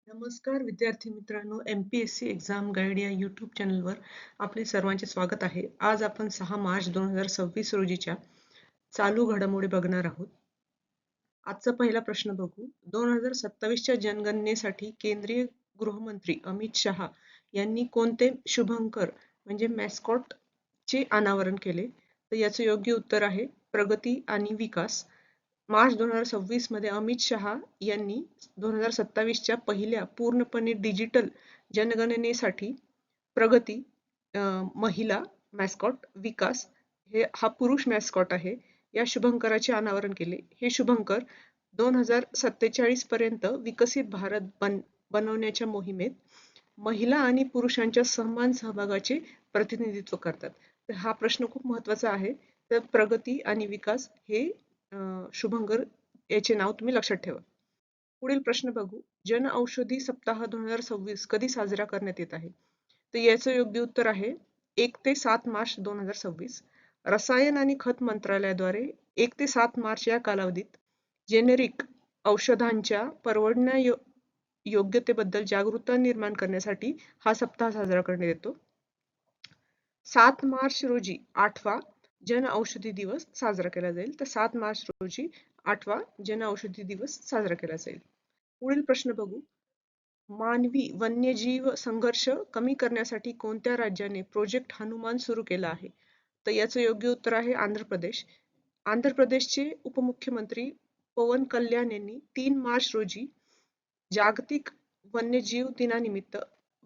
नमस्कार विद्यार्थी मित्रांनो, MPSC एक्झाम गाईड या यूट्यूब चॅनलवर आपले सर्वांचे स्वागत आहे. आज आपण 6 मार्च 2026 रोजीच्या चालू घडामोडी बघणार आहोत. आजचा पहिला प्रश्न बघू. 2027च्या जनगणनेसाठी केंद्रीय गृहमंत्री अमित शहा यांनी कोणते शुभंकर म्हणजे मॅस्कॉटचे अनावरण केले? तर याचं योग्य उत्तर आहे प्रगती आणि विकास. मार्च 2026 मध्ये अमित शहा यांनी 2027च्या पहिल्या पूर्णपणे डिजिटल जनगणनेसाठी प्रगती, महिला मॅस्कॉट, विकास हा पुरुष मॅस्कॉट आहे, या शुभंकराचे अनावरण केले. हे शुभंकर 2047 पर्यंत विकसित भारत बनवण्याच्या मोहिमेत महिला आणि पुरुषांच्या समान सहभागाचे प्रतिनिधित्व करतात. तर हा प्रश्न खूप महत्वाचा आहे. तर प्रगती आणि विकास हे शुभंकर याचे नाव तुम्ही लक्षात ठेवा. पुढील प्रश्न बघू. जन औषधी सप्ताह 2026 कधी साजरा करण्यात येत आहे? तर याचं योग्य उत्तर आहे 1 ते 7 मार्च 2026. रसायन आणि खत मंत्रालयाद्वारे 1 ते 7 मार्च या कालावधीत जेनेरिक औषधांच्या योग्यतेबद्दल जागरूकता निर्माण करण्यासाठी हा सप्ताह साजरा करण्यात येतो. 7 मार्च रोजी 8वा जन औषधी दिवस साजरा केला जाईल. तर 7 मार्च रोजी 8वा जन औषधी दिवस साजरा केला जाईल. पुढील प्रश्न बघू. मानवी वन्यजीव संघर्ष कमी करण्यासाठी कोणत्या राज्याने प्रोजेक्ट हनुमान सुरू केला आहे? तर याचं योग्य उत्तर आहे आंध्र प्रदेश. आंध्र प्रदेशचे उपमुख्यमंत्री पवन कल्याण यांनी 3 मार्च रोजी जागतिक वन्यजीव दिनानिमित्त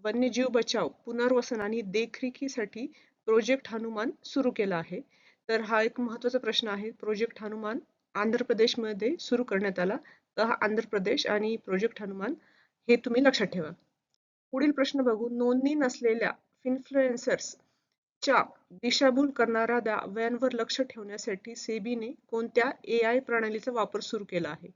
वन्यजीव बचाव, पुनर्वसन आणि देखरेखीसाठी प्रोजेक्ट हनुमान सुरू केला आहे. तर हा एक महत्वाचा प्रश्न आहे. प्रोजेक्ट हनुमान आंध्र प्रदेशमध्ये सुरू करण्यात आला. तर हा आंध्र प्रदेश आणि प्रोजेक्ट हनुमान हे तुम्ही लक्षात ठेवा. पुढील प्रश्न बघू. नोंदणी नसलेल्या इन्फ्लुएन्सर्सच्या दिशाभूल करणाऱ्या दाव्यांवर लक्ष ठेवण्यासाठी सेबीने कोणत्या AI प्रणालीचा वापर सुरू केला आहे?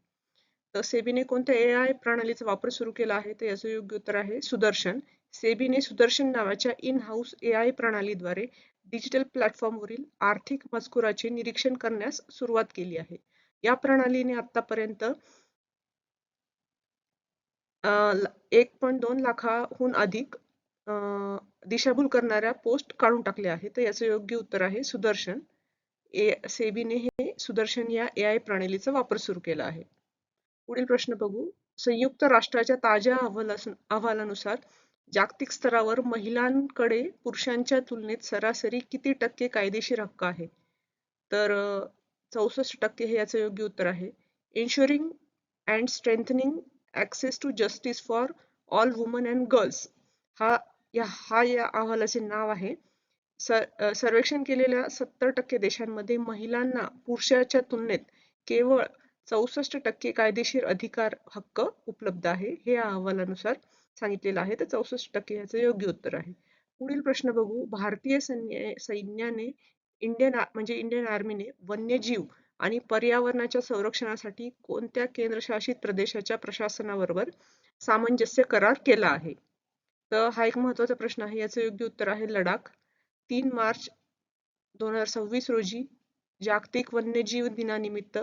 तर सेबीने कोणत्या AI प्रणालीचा वापर सुरू केला आहे? तर याचं योग्य उत्तर आहे सुदर्शन. सेबीने सुदर्शन नावाच्या इन हाऊस AI प्रणालीद्वारे डिजिटल प्लॅटफॉर्मवरील आर्थिक मजकुराचे निरीक्षण करण्यास सुरुवात केली आहे. या प्रणालीने आतापर्यंत 1.2 लाखाहून अधिक दिशाभूल करणाऱ्या पोस्ट काढून टाकल्या आहेत. तर याचं योग्य उत्तर आहे सुदर्शन. सेबीने हे सुदर्शन या AI प्रणालीचा वापर सुरू केला आहे. पुढील प्रश्न बघू. संयुक्त राष्ट्राच्या ताज्या अहवालानुसार जागतिक स्तरावर महिलांकडे पुरुषांच्या तुलनेत सरासरी किती टक्के कायदेशीर हक्क आहे? तर 64% हे याचं योग्य उत्तर आहे. Ensuring and strengthening access to justice for all women and girls हा या अहवालाचे नाव आहे. सर्वेक्षण केलेल्या 70% देशांमध्ये महिलांना पुरुषाच्या तुलनेत केवळ 64% कायदेशीर अधिकार हक्क उपलब्ध आहे. हे या अहवालानुसार सांगितलेलं आहे. तर 64% याचं योग्य उत्तर आहे. पुढील प्रश्न बघू. भारतीय सैन्याने इंडियन आर्मीने वन्यजीव आणि पर्यावरणाच्या संरक्षणासाठी कोणत्या केंद्रशासित प्रदेशाच्या प्रशासनाबरोबर सामंजस्य करार केला आहे? तर हा एक महत्वाचा प्रश्न आहे. याचं योग्य उत्तर आहे लडाख. 3 मार्च 2026 रोजी जागतिक वन्यजीव दिनानिमित्त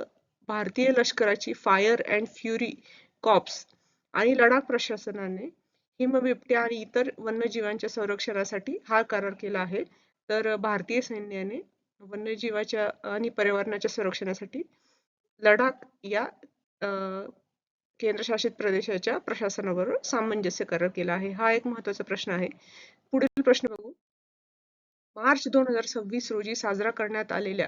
भारतीय लष्कराची फायर अँड फ्युरी कॉर्प्स आणि लडाख प्रशासनाने हिमबिबट्या आणि इतर वन्यजीवांच्या संरक्षणासाठी हा करार केला आहे. तर भारतीय सैन्याने वन्यजीवाच्या आणि पर्यावरणाच्या संरक्षणासाठी लडाख या केंद्रशासित प्रदेशाच्या प्रशासनाबरोबर सामंजस्य करार केला आहे. हा एक महत्वाचा प्रश्न आहे. पुढील प्रश्न बघू. मार्च 2026 रोजी साजरा करण्यात आलेल्या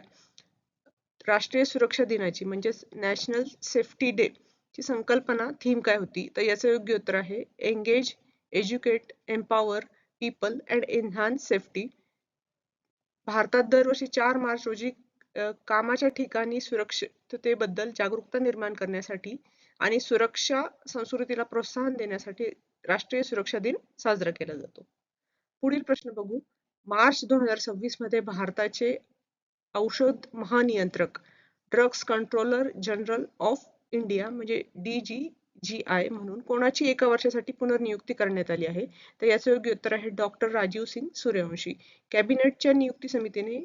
राष्ट्रीय सुरक्षा दिनाची म्हणजेच नॅशनल सेफ्टी डे ची संकल्पना थीम काय होती? तर याचं योग्य उत्तर आहे engage, educate, empower people and enhance safety. भारतात दरवर्षी 4 मार्च रोजी कामाच्या ठिकाणी सुरक्षिततेबद्दल जागरूकता निर्माण करण्यासाठी आणि सुरक्षा संस्कृतीला प्रोत्साहन देण्यासाठी राष्ट्रीय सुरक्षा दिन साजरा केला जातो. पुढील प्रश्न बघू. मार्च 2026 मध्ये भारताचे औषध महानियंत्रक drugs controller general of India म्हणजे DGGI म्हणून कोणाची एका वर्षासाठी पुनर्नियुक्ती करण्यात आली आहे? तर याचं योग्य उत्तर आहे डॉक्टर राजीव सिंग सूर्यवंशी. कॅबिनेटच्या नियुक्ती समितीने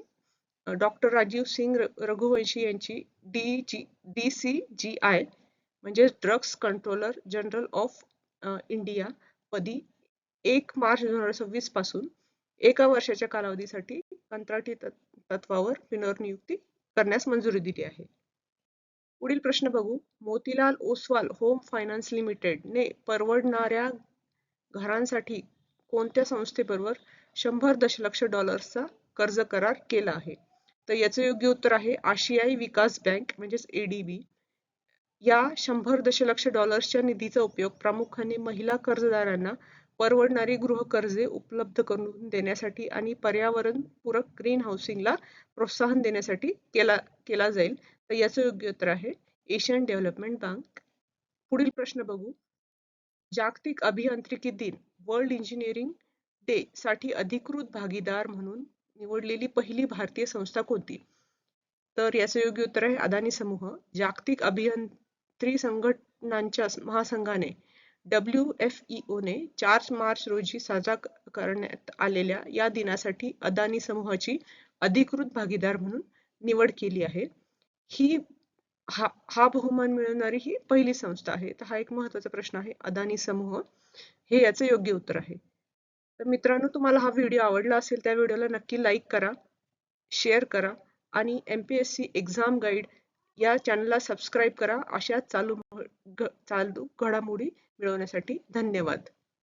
डॉक्टर राजीव सिंग रघुवंशी यांची DCGI म्हणजे drugs controller general of India पदी 1 मार्च 2026 पासून 1 वर्षाच्या कालावधीसाठी कंत्राटी तत्वावर पुनर्नियुक्ती करण्यास मंजुरी दिली आहे. पुढील प्रश्न बघू. Motilal Oswal home finance limited ने परवडणाऱ्या घरांसाठी कोणत्या संस्थेबरोबर 100 दशलक्ष डॉलर्सचा कर्ज करार केला आहे? तर याचं योग्य उत्तर आहे आशियाई विकास बँक म्हणजेच ADB. या 100 दशलक्ष डॉलर्सच्या निधीचा उपयोग प्रामुख्याने महिला कर्जदारांना परवडणारी गृहकर्जे उपलब्ध करून देण्यासाठी आणि पर्यावरणपूरक ग्रीन हाऊसिंगला प्रोत्साहन देण्यासाठी केला जाईल. तर याचं योग्य उत्तर आहे एशियन डेव्हलपमेंट बँक. पुढील प्रश्न बघू. जागतिक अभियांत्रिकी दिन वर्ल्ड इंजिनिअरिंग डे साठी अधिकृत भागीदार म्हणून निवडलेली पहिली भारतीय संस्था कोणती? तर याचं योग्य उत्तर आहे अदानी समूह. जागतिक अभियांत्रिकी संघटनांच्या महासंघाने WFEO ने 4 मार्च रोजी साजरा करण्यात आलेल्या या दिनासाठी अदानी समूहाची अधिकृत भागीदार म्हणून निवड केली आहे. हा बहुमान मिळवणारी ही पहिली संस्था आहे. तर हा एक महत्त्वाचा प्रश्न आहे. अदानी समूह हे याचं योग्य उत्तर आहे. तर मित्रांनो, तुम्हाला हा व्हिडिओ आवडला असेल त्या व्हिडिओला नक्की लाईक करा, शेअर करा आणि MPSC एक्झाम गाईड या चॅनलला सबस्क्राईब करा. अशा चालू घडामोडी मिळवण्यासाठी. धन्यवाद.